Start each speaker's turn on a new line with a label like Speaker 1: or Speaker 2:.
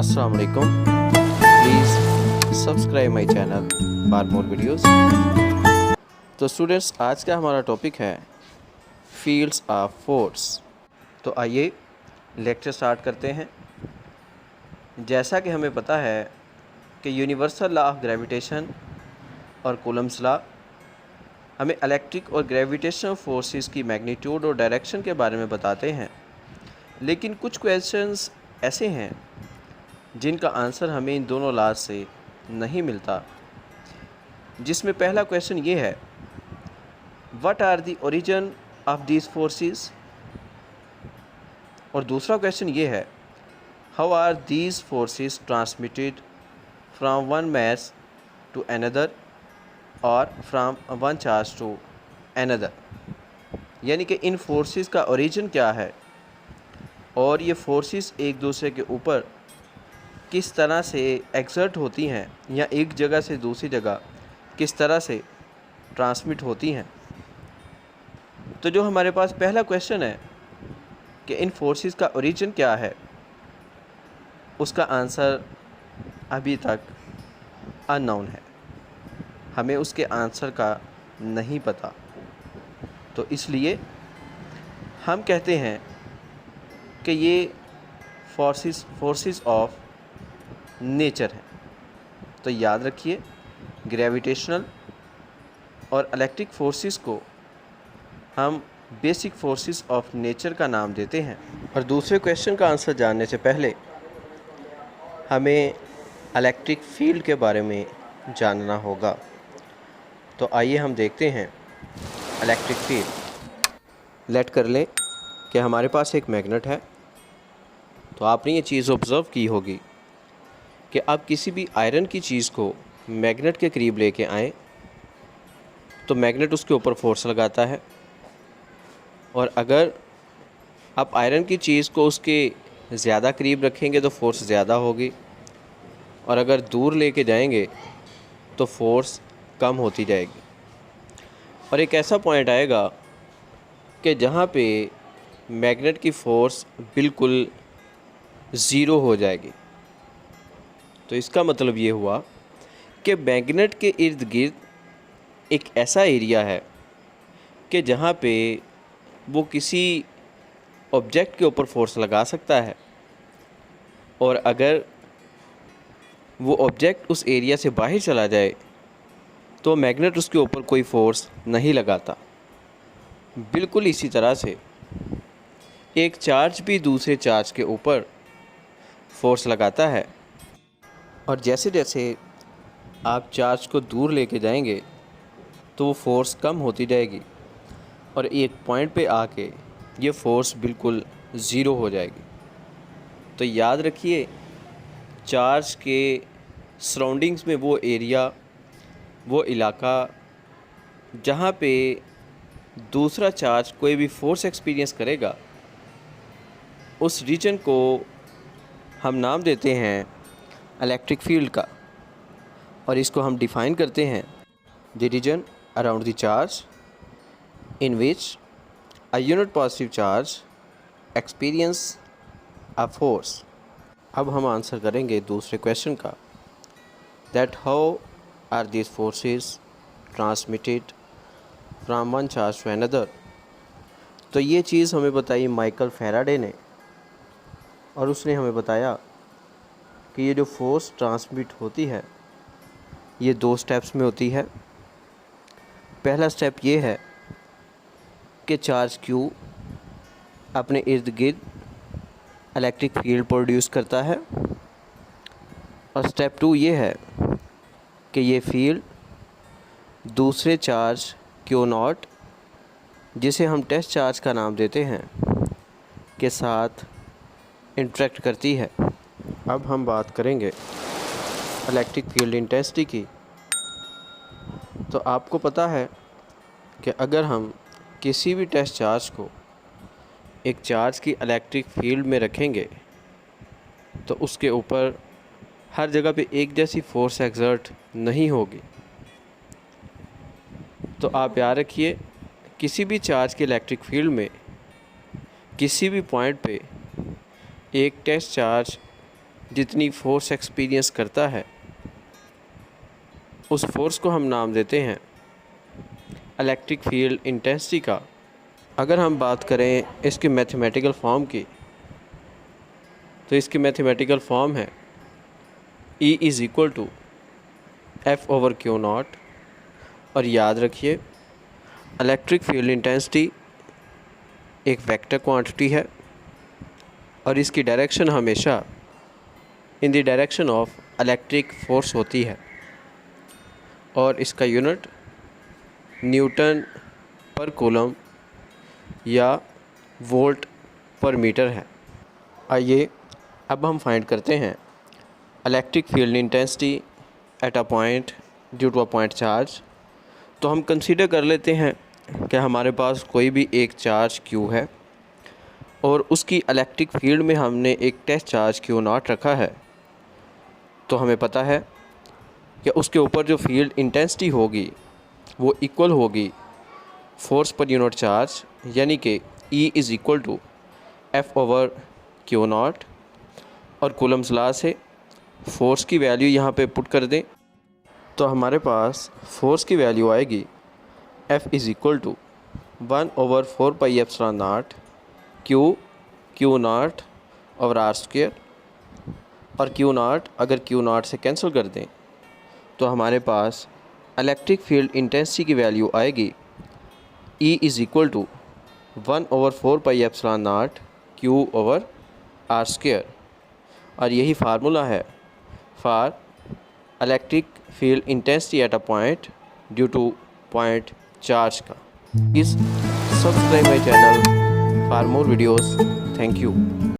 Speaker 1: अस्सलाम वालेकुम। Please subscribe my channel for more videos. तो स्टूडेंट्स, आज का हमारा टॉपिक है फील्ड्स ऑफ फोर्स। तो आइए लेक्चर स्टार्ट करते हैं। जैसा कि हमें पता है कि यूनिवर्सल लॉ ऑफ ग्रेविटेशन और कूलम्स लॉ हमें इलेक्ट्रिक और ग्रेविटेशनल फोर्सेस की मैग्नीट्यूड और डायरेक्शन के बारे में बताते हैं, लेकिन कुछ क्वेश्चंस ऐसे हैं जिनका आंसर हमें इन दोनों लॉज से नहीं मिलता। जिसमें पहला क्वेश्चन ये है, what are the origin of these forces, और दूसरा क्वेश्चन ये है, how are these forces transmitted from one mass to another और from one charge to another. यानी कि इन फोर्सेस का ओरिजिन क्या है और ये फोर्सेस एक दूसरे के ऊपर किस तरह से एक्सर्ट होती हैं या एक जगह से दूसरी जगह किस तरह से ट्रांसमिट होती हैं। तो जो हमारे पास पहला क्वेश्चन है कि इन फोर्सेस का ओरिजिन क्या है, उसका आंसर अभी तक अननोन है, हमें उसके आंसर का नहीं पता। तो इसलिए हम कहते हैं कि ये फोर्सेस ऑफ नेचर है। तो याद रखिए, ग्रेविटेशनल और इलेक्ट्रिक फोर्सेस को हम बेसिक फोर्सेस ऑफ नेचर का नाम देते हैं। और दूसरे क्वेश्चन का आंसर जानने से पहले हमें इलेक्ट्रिक फील्ड के बारे में जानना होगा। तो आइए हम देखते हैं इलेक्ट्रिक फील्ड। लेट कर लें कि हमारे पास एक मैग्नेट है। तो आपने ये चीज़ ऑब्ज़र्व की होगी कि आप किसी भी आयरन की चीज़ को मैग्नेट के करीब लेके आएँ तो मैग्नेट उसके ऊपर फोर्स लगाता है, और अगर आप आयरन की चीज़ को उसके ज़्यादा करीब रखेंगे तो फोर्स ज़्यादा होगी, और अगर दूर लेके जाएंगे तो फोर्स कम होती जाएगी। और एक ऐसा पॉइंट आएगा कि जहाँ पे मैग्नेट की फ़ोर्स बिल्कुल ज़ीरो हो जाएगी। तो इसका मतलब ये हुआ कि मैग्नेट के इर्द गिर्द एक ऐसा एरिया है कि जहाँ पे वो किसी ऑब्जेक्ट के ऊपर फोर्स लगा सकता है, और अगर वो ऑब्जेक्ट उस एरिया से बाहर चला जाए तो मैग्नेट उसके ऊपर कोई फोर्स नहीं लगाता। बिल्कुल इसी तरह से एक चार्ज भी दूसरे चार्ज के ऊपर फोर्स लगाता है, और जैसे जैसे आप चार्ज को दूर लेके जाएंगे तो वो फोर्स कम होती जाएगी, और एक पॉइंट पे आके ये फोर्स बिल्कुल ज़ीरो हो जाएगी। तो याद रखिए, चार्ज के सराउंडिंग्स में वो एरिया, वो इलाका जहाँ पे दूसरा चार्ज कोई भी फोर्स एक्सपीरियंस करेगा, उस रीजन को हम नाम देते हैं इलेक्ट्रिक फील्ड का। और इसको हम डिफ़ाइन करते हैं, the region around the charge in which a unit positive charge experience a force. अब हम आंसर करेंगे दूसरे क्वेश्चन का, that how are these forces transmitted from one charge to another. तो ये चीज़ हमें बताई माइकल फैराडे ने, और उसने हमें बताया कि ये जो फोर्स ट्रांसमिट होती है ये दो स्टेप्स में होती है। पहला स्टेप ये है कि चार्ज Q अपने इर्द गिर्द इलेक्ट्रिक फील्ड प्रोड्यूस करता है, और स्टेप 2 ये है कि ये फील्ड दूसरे चार्ज Q0, जिसे हम टेस्ट चार्ज का नाम देते हैं, के साथ इंटरेक्ट करती है। अब हम बात करेंगे इलेक्ट्रिक फील्ड इंटेंसिटी की। तो आपको पता है कि अगर हम किसी भी टेस्ट चार्ज को एक चार्ज की इलेक्ट्रिक फील्ड में रखेंगे तो उसके ऊपर हर जगह पे एक जैसी फोर्स एक्सर्ट नहीं होगी। तो आप याद रखिए, किसी भी चार्ज की इलेक्ट्रिक फील्ड में किसी भी पॉइंट पे एक टेस्ट चार्ज जितनी फोर्स एक्सपीरियंस करता है उस फोर्स को हम नाम देते हैं इलेक्ट्रिक फील्ड इंटेंसिटी का। अगर हम बात करें इसके मैथमेटिकल फॉर्म की, तो इसकी मैथमेटिकल फॉर्म है E is equal to F/Q0। और याद रखिए इलेक्ट्रिक फील्ड इंटेंसिटी एक वेक्टर क्वांटिटी है और इसकी डायरेक्शन हमेशा in the direction of electric force होती है और इसका यूनिट न्यूटन पर कूलम या वोल्ट पर मीटर है। आइए अब हम फाइंड करते हैं electric field intensity at a point due to a point charge. तो हम कंसीडर कर लेते हैं कि हमारे पास कोई भी एक चार्ज Q है और उसकी इलेक्ट्रिक फील्ड में हमने एक टेस्ट चार्ज Q0 रखा है। तो हमें पता है कि उसके ऊपर जो फील्ड इंटेंसिटी होगी वो इक्वल होगी फोर्स पर यूनिट चार्ज, यानी कि E is equal to F/Q0। और कूलम्स लॉ से फोर्स की वैल्यू यहाँ पे पुट कर दें तो हमारे पास फोर्स की वैल्यू आएगी F is equal to 1/4πε0 Q0 over r²। और Q0 अगर Q0 से कैंसिल कर दें तो हमारे पास इलेक्ट्रिक फील्ड इंटेंसिटी की वैल्यू आएगी E is equal to 1/4πε0 Q/r²। और यही फार्मूला है for electric field intensity at a point due to point charge का। Please subscribe my channel for more videos. Thank you.